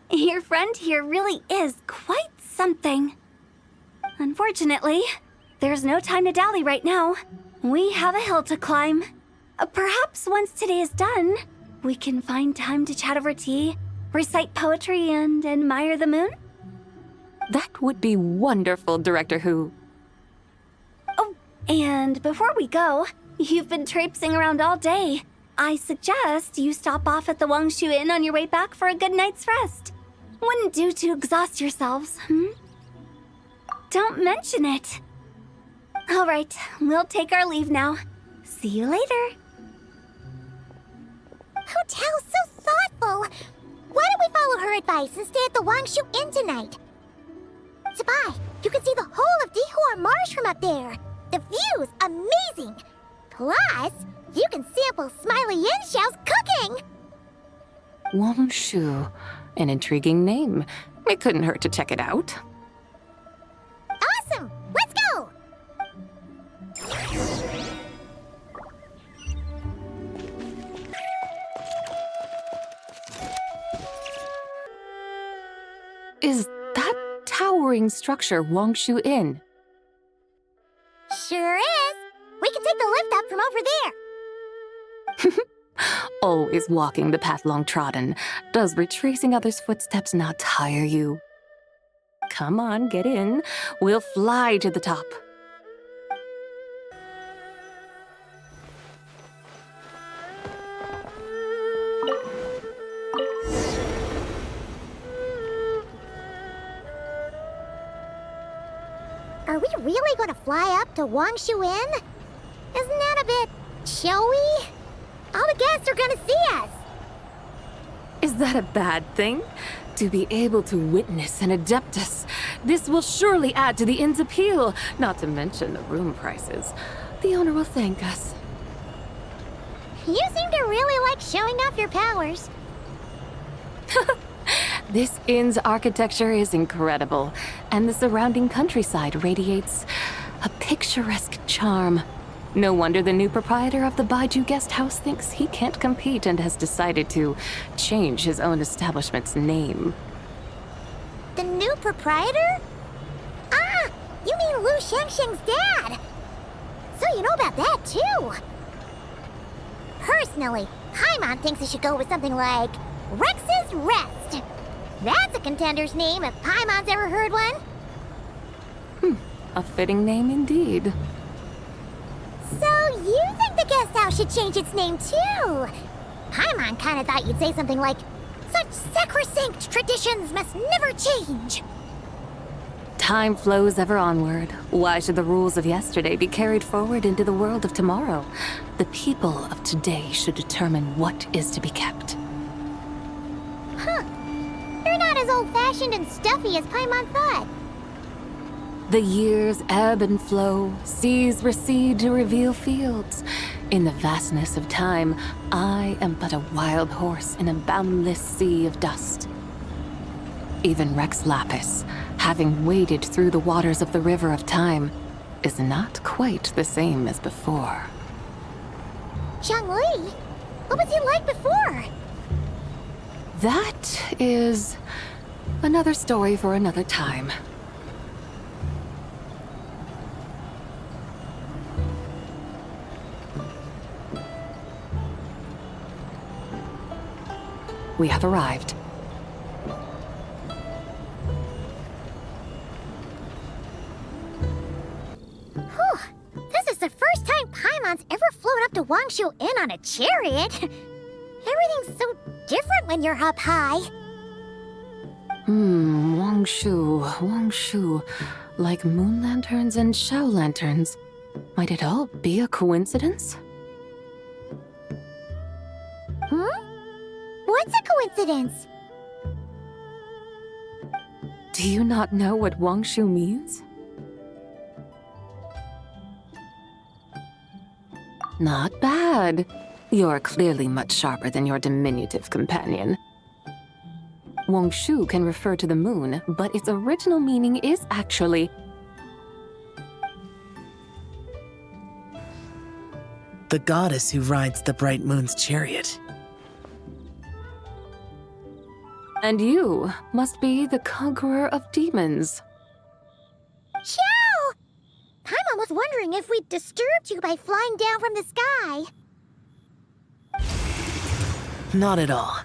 your friend here really is quite something. Unfortunately, there's no time to dally right now. We have a hill to climb. Perhaps once today is done, we can find time to chat over tea, recite poetry, and admire the moon? That would be wonderful, Director Who. Oh, and before we go, you've been traipsing around all day. I suggest you stop off at the Wangshu Inn on your way back for a good night's rest. Wouldn't do to exhaust yourselves, Don't mention it. All right, we'll take our leave now. See you later. Hotel's so thoughtful. Why don't we follow her advice and stay at the Wangshu Inn tonight? Zabai, you can see the whole of Dihua Marsh from up there. The view's amazing. Plus, you can sample Smiley Yin-Xiao's cooking. Wangshu, an intriguing name. It couldn't hurt to check it out. Awesome! Let's go! Is that towering structure Wangshu Inn? Sure is. We can take the lift up from over there. Always walking the path long trodden. Does retracing others' footsteps not tire you? Come on, get in. We'll fly to the top. Are we really gonna fly up to Wangshu-in? Isn't that a bit showy? All the guests are gonna see us. Is that a bad thing? To be able to witness an Adeptus. This will surely add to the inn's appeal, not to mention the room prices. The owner will thank us. You seem to really like showing off your powers. This inn's architecture is incredible, and the surrounding countryside radiates a picturesque charm. No wonder the new proprietor of the Baiju guest house thinks he can't compete and has decided to change his own establishment's name. The new proprietor? Ah, you mean Lu Shengsheng's dad. So you know about that too. Personally, Paimon thinks it should go with something like Rex's Rest. That's a contender's name if Paimon's ever heard one. A fitting name indeed. So you think the guest house should change its name too? Paimon kinda thought you'd say something like, such sacrosanct traditions must never change. Time flows ever onward. Why should the rules of yesterday be carried forward into the world of tomorrow? The people of today should determine what is to be kept. Huh. You're not as old-fashioned and stuffy as Paimon thought. The years ebb and flow, seas recede to reveal fields. In the vastness of time, I am but a wild horse in a boundless sea of dust. Even Rex Lapis, having waded through the waters of the river of time, is not quite the same as before. Zhongli, what was he like before? That is another story for another time. We have arrived. Whew. This is the first time Paimon's ever flown up to Wangshu-in on a chariot. Everything's so different when you're up high. Wangshu. Like moon lanterns and Shao lanterns. Might it all be a coincidence? What's a coincidence? Do you not know what Wangshu means? Not bad. You're clearly much sharper than your diminutive companion. Wangshu can refer to the moon, but its original meaning is actually the goddess who rides the bright moon's chariot. And you must be the conqueror of demons. Chow! Paimon was wondering if we'd disturbed you by flying down from the sky. Not at all.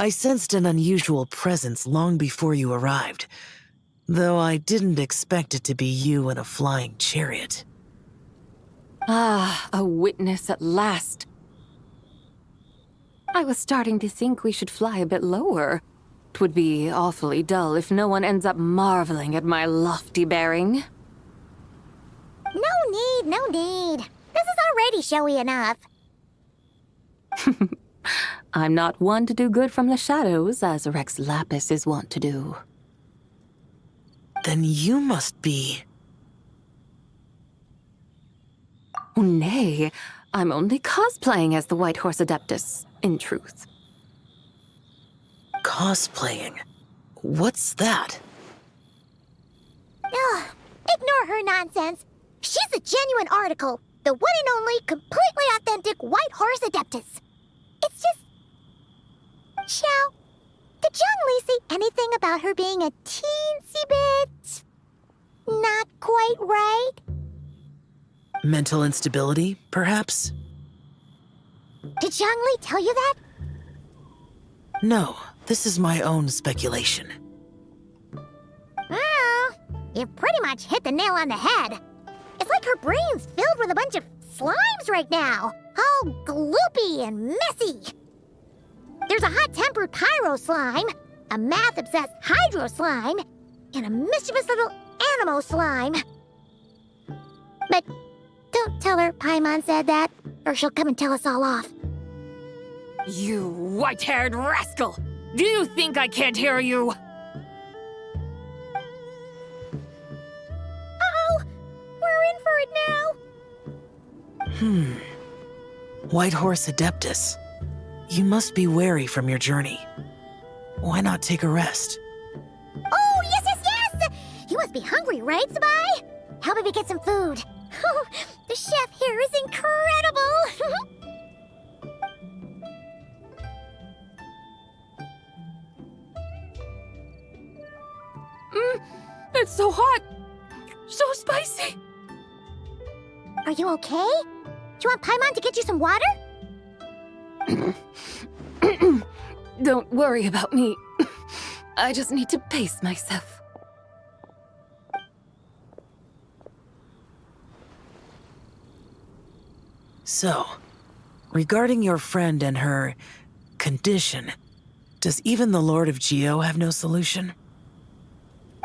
I sensed an unusual presence long before you arrived, though I didn't expect it to be you in a flying chariot. Ah, a witness at last. I was starting to think we should fly a bit lower. 'Twould be awfully dull if no one ends up marveling at my lofty bearing. No need. This is already showy enough. I'm not one to do good from the shadows, as Rex Lapis is wont to do. Then you must be... Oh, nay, I'm only cosplaying as the White Horse Adeptus, in truth. Cosplaying? What's that? Ugh, ignore her nonsense. She's the genuine article. The one and only, completely authentic White Horse Adeptus. It's just... Xiao, did Zhongli say anything about her being a teensy bit... not quite right? Mental instability, perhaps? Did Zhongli tell you that? No, this is my own speculation. Oh, you pretty much hit the nail on the head. It's like her brain's filled with a bunch of slimes right now. All gloopy and messy. There's a hot-tempered pyro slime, a math-obsessed hydro slime, and a mischievous little... animal slime. But don't tell her Paimon said that, or she'll come and tell us all off. You white-haired rascal! Do you think I can't hear you? Uh-oh! We're in for it now! White Horse Adeptus. You must be weary from your journey. Why not take a rest? Oh, yes, yes, yes! You must be hungry, right, Sabai? How about we get some food? Oh, the chef here is incredible! It's so hot! So spicy! Are you okay? Do you want Paimon to get you some water? Don't worry about me. I just need to pace myself. So, regarding your friend and her condition, does even the Lord of Geo have no solution?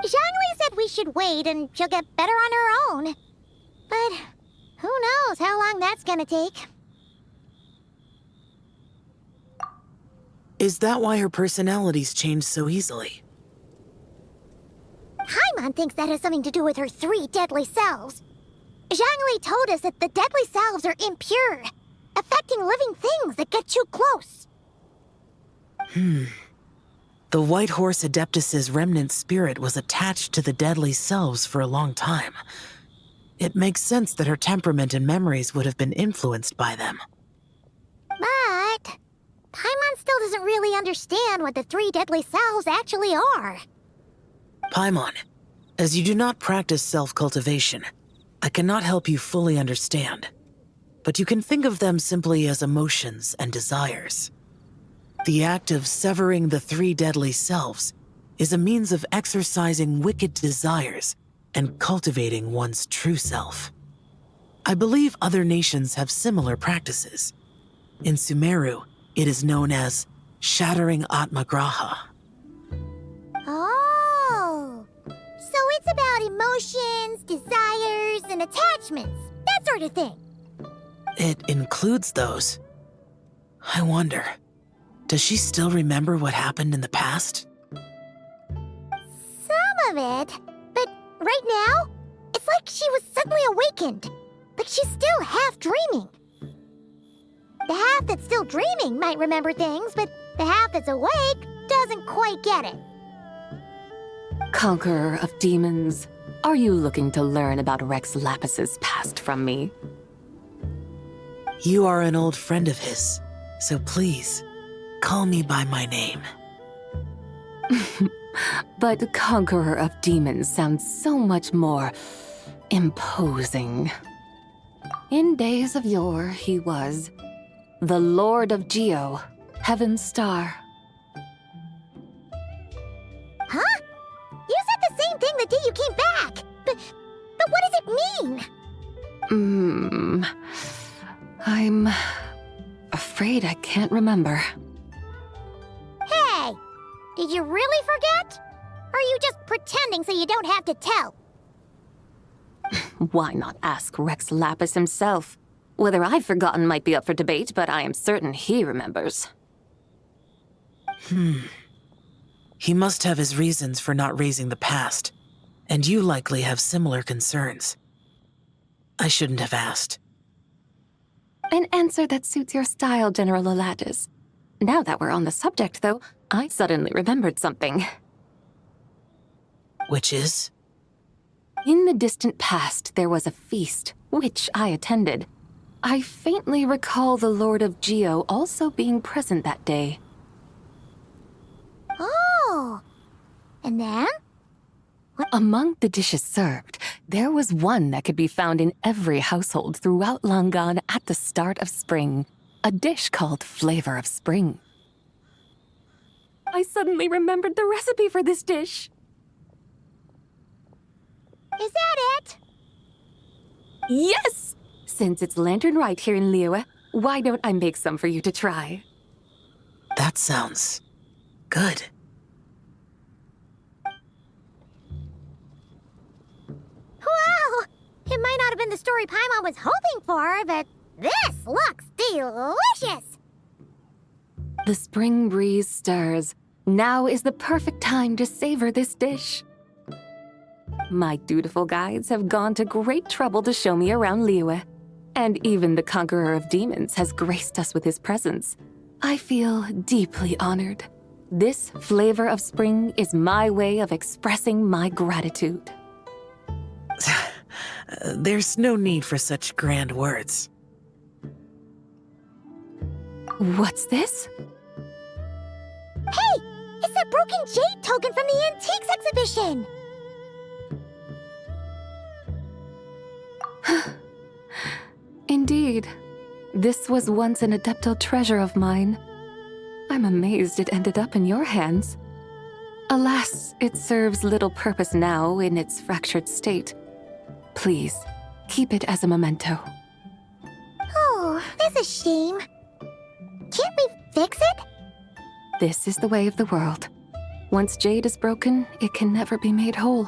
Zhongli said we should wait and she'll get better on her own. But who knows how long that's gonna take. Is that why her personalities change so easily? Paimon thinks that has something to do with her 3 deadly selves. Zhongli told us that the deadly selves are impure, affecting living things that get too close. The White Horse Adeptus's remnant spirit was attached to the deadly selves for a long time. It makes sense that her temperament and memories would have been influenced by them. But Paimon still doesn't really understand what the 3 deadly selves actually are. Paimon, as you do not practice self-cultivation, I cannot help you fully understand. But you can think of them simply as emotions and desires. The act of severing the 3 deadly selves is a means of exercising wicked desires and cultivating one's true self. I believe other nations have similar practices. In Sumeru, it is known as shattering Atmagraha. Oh, so it's about emotions, desires, and attachments, that sort of thing. It includes those. I wonder, does she still remember what happened in the past? Some of it, but right now, it's like she was suddenly awakened. Like she's still half dreaming. The half that's still dreaming might remember things, but the half that's awake doesn't quite get it. Conqueror of demons, are you looking to learn about Rex Lapis's past from me? You are an old friend of his, so please, call me by my name. But Conqueror of Demons sounds so much more imposing. In days of yore, he was the Lord of Geo, Heaven's Star. Huh? You said the same thing the day you came back. But what does it mean? I'm afraid I can't remember. Hey, did you really forget? Or are you just pretending so you don't have to tell? Why not ask Rex Lapis himself? Whether I've forgotten might be up for debate, but I am certain he remembers. He must have his reasons for not raising the past, and you likely have similar concerns. I shouldn't have asked. An answer that suits your style, General Elatis. Now that we're on the subject, though, I suddenly remembered something. Which is? In the distant past, there was a feast, which I attended. I faintly recall the Lord of Geo also being present that day. Oh, and then? Among the dishes served, there was one that could be found in every household throughout Langan at the start of spring. A dish called Flavor of Spring. I suddenly remembered the recipe for this dish. Is that it? Yes! Since it's Lantern right here in Liyue, why don't I make some for you to try? That sounds good. even the story Paimon was hoping for, but this looks delicious! The spring breeze stirs. Now is the perfect time to savor this dish. My dutiful guides have gone to great trouble to show me around Liyue, and even the conqueror of demons has graced us with his presence. I feel deeply honored. This flavor of spring is my way of expressing my gratitude. There's no need for such grand words. What's this? Hey! It's that broken jade token from the antiques exhibition! Indeed. This was once an Adepto treasure of mine. I'm amazed it ended up in your hands. Alas, it serves little purpose now in its fractured state. Please, keep it as a memento. Oh, that's a shame. Can't we fix it? This is the way of the world. Once jade is broken, it can never be made whole.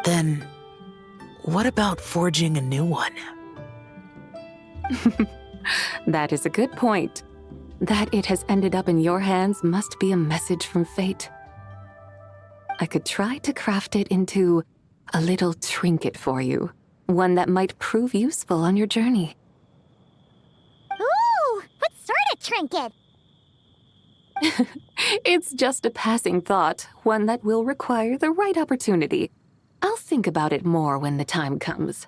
Then, what about forging a new one? That is a good point. That it has ended up in your hands must be a message from fate. I could try to craft it into a little trinket for you, one that might prove useful on your journey. Ooh, what sort of trinket? It's just a passing thought, one that will require the right opportunity. I'll think about it more when the time comes.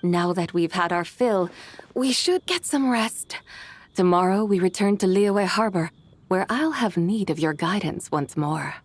Now that we've had our fill, we should get some rest. Tomorrow we return to Liyue Harbor, where I'll have need of your guidance once more.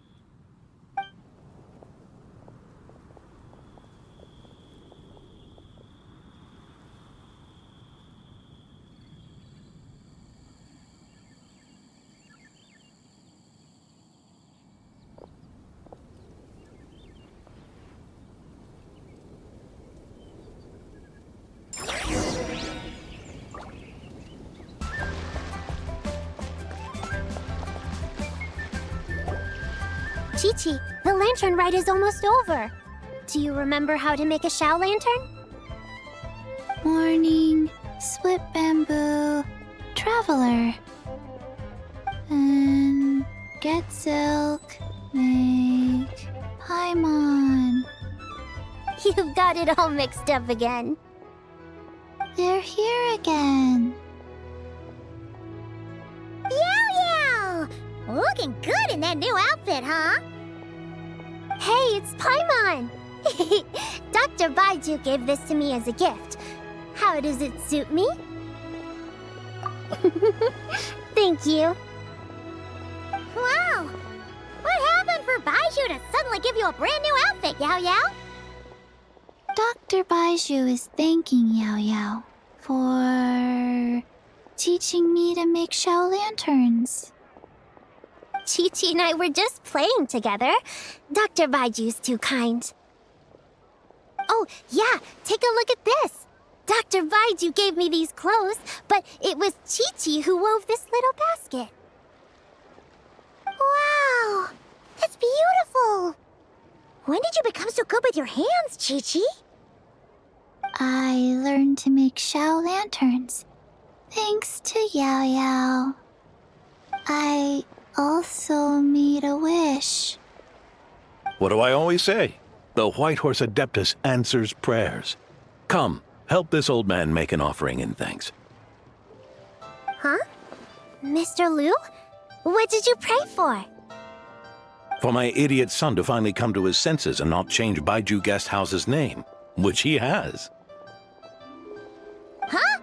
Chi-Chi, the lantern ride is almost over. Do you remember how to make a Shao lantern? Morning, split bamboo, traveler. And get silk, make Paimon. You've got it all mixed up again. They're here again. Yow! Looking good in that new outfit, huh? Hey, it's Paimon! Dr. Baiju gave this to me as a gift. How does it suit me? Thank you. Wow! What happened for Baiju to suddenly give you a brand new outfit, Yao Yao? Dr. Baiju is thanking Yao Yao for teaching me to make Shao lanterns. Chi-Chi and I were just playing together. Dr. Baiju's too kind. Oh, yeah, take a look at this. Dr. Baiju gave me these clothes, but it was Chi-Chi who wove this little basket. Wow, that's beautiful. When did you become so good with your hands, Chi-Chi? I learned to make Shao lanterns, thanks to Yao Yao. I also made a wish. What do I always say? The White Horse Adeptus answers prayers. Come, help this old man make an offering in thanks. Huh? Mr. Liu? What did you pray for? For my idiot son to finally come to his senses and not change Baiju Guest House's name, which he has. Huh?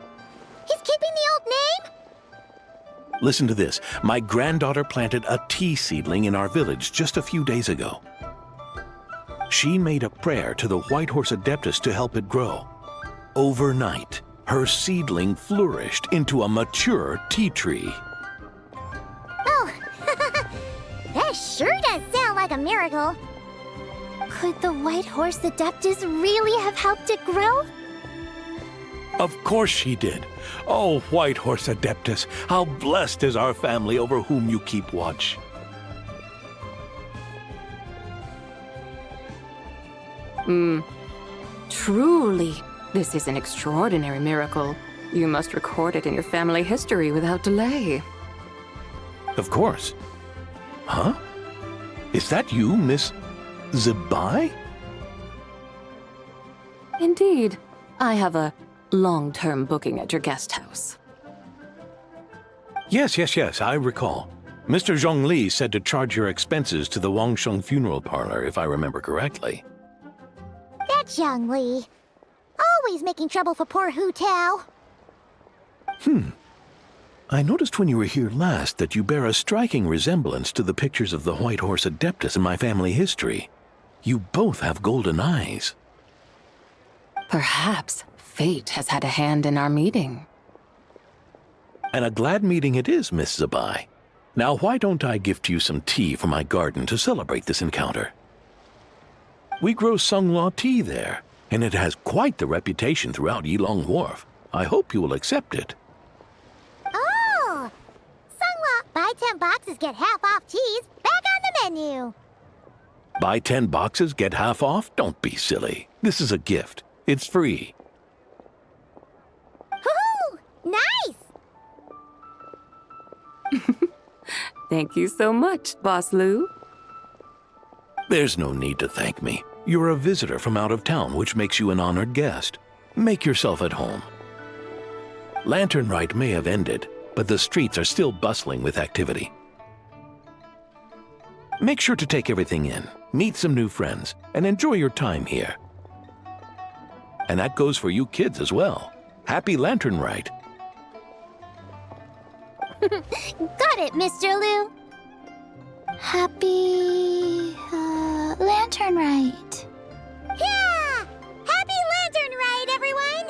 He's keeping the old name? Listen to this. My granddaughter planted a tea seedling in our village just a few days ago. She made a prayer to the White Horse Adeptus to help it grow. Overnight, her seedling flourished into a mature tea tree. Oh, that sure does sound like a miracle. Could the White Horse Adeptus really have helped it grow? Of course she did. Oh, White Horse Adeptus, how blessed is our family over whom you keep watch. Truly, this is an extraordinary miracle. You must record it in your family history without delay. Of course. Huh? Is that you, Miss Zebai? Indeed. I have a long-term booking at your guest house. Yes, I recall. Mr. Zhongli said to charge your expenses to the Wangsheng funeral parlor, if I remember correctly. That young Lee. Always making trouble for poor Hu Tao. I noticed when you were here last that you bear a striking resemblance to the pictures of the White Horse Adeptus in my family history. You both have golden eyes. Perhaps fate has had a hand in our meeting. And a glad meeting it is, Miss Zebai. Now why don't I gift you some tea from my garden to celebrate this encounter? We grow Sunglaw tea there, and it has quite the reputation throughout Yilong Wharf. I hope you will accept it. Oh! Sunglaw, buy 10 boxes, get half off teas. Back on the menu. Buy 10 boxes, get half off? Don't be silly. This is a gift. It's free. Woohoo! Nice! Thank you so much, Boss Lou. There's no need to thank me. You're a visitor from out of town, which makes you an honored guest. Make yourself at home. Lantern Rite may have ended, but the streets are still bustling with activity. Make sure to take everything in, meet some new friends, and enjoy your time here. And that goes for you kids as well. Happy Lantern Rite. Got it, Mr. Liu. Happy... Lantern Rite. Yeah! Happy Lantern Rite, everyone!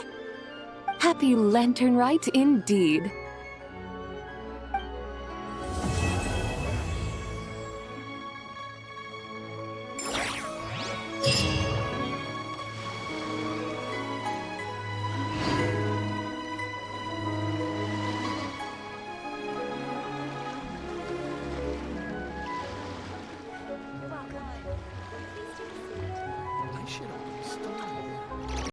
Happy Lantern Rite indeed.